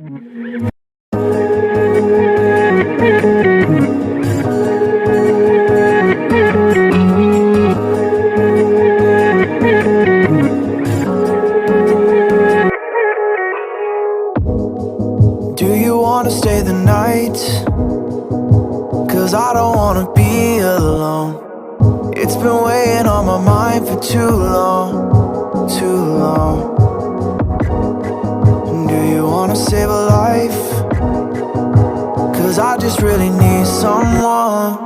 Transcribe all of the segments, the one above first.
Do you wanna stay the night? 'Cause I don't wanna be alone. It's been weighing on my mind for too long, too long. Do you wanna save a life? 'Cause I just really need someone.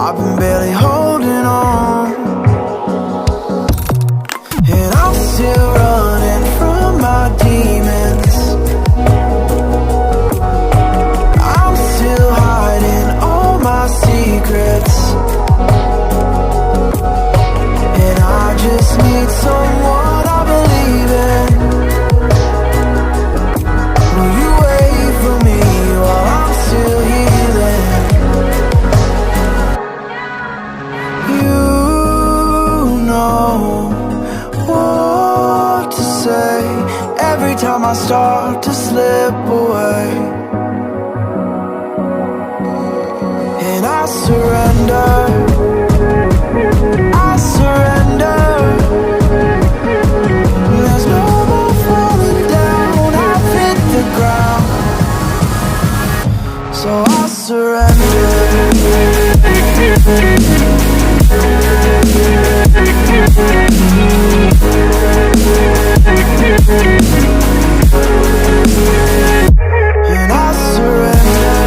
I've been barely holding on, and I'm still running from my demons. I'm still hiding all my secrets, and I just need someone I believe in. Will you wait for me while I'm still healing? You know what to say every time I start to slip away, and I surrender, I surrender. There's no more falling down, I've hit the ground, so I surrender. And I surrender.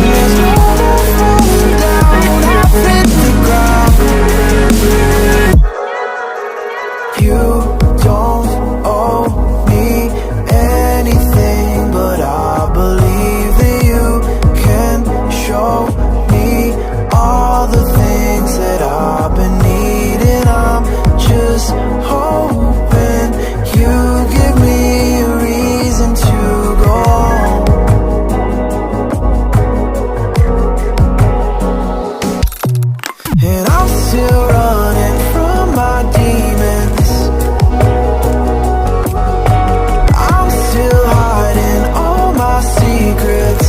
There's no more falling down, I've hit the ground. You don't owe me anything, but I believe that you can show me all the things that I've been needing. I'm just hoping you give me a reason to go on. And I'm still running from my demons. I'm still hiding all my secrets,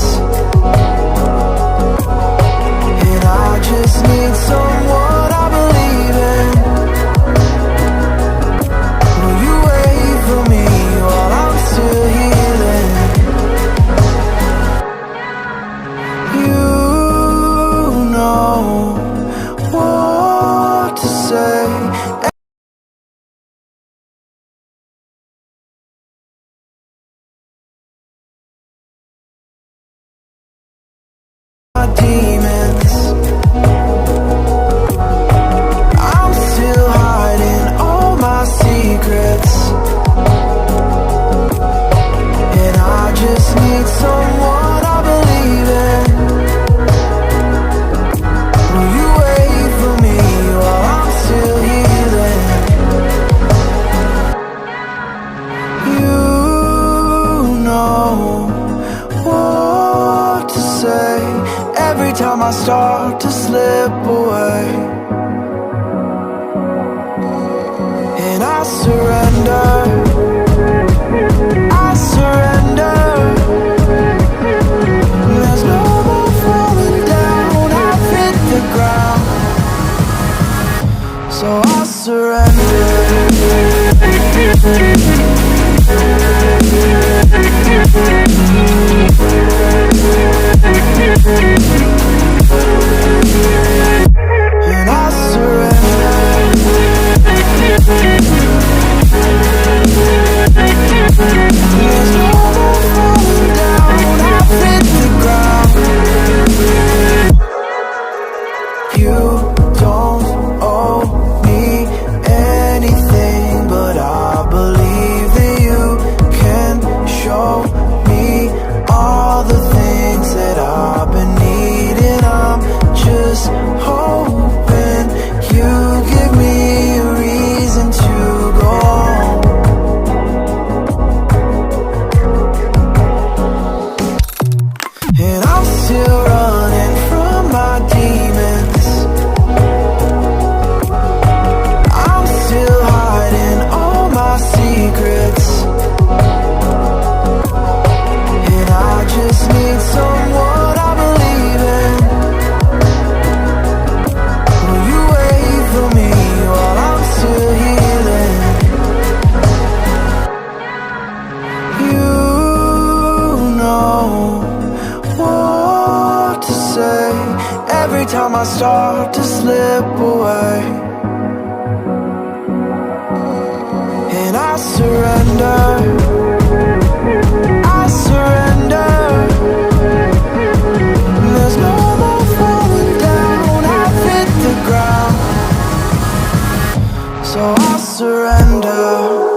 and I just need someone I believe in. Will you wait for me while I'm still healing? You know what to say. My demons, I'm still hiding all my secrets, and I just need someone I believe in. Will you wait for me while I'm still healing? You know what to say every time I start to slip away, and I surrender, I surrender. There's no more falling down, I've hit the ground, so I surrender. And I surrender. surrender, I surrender. There's no more falling down, I've hit the ground. So I surrender.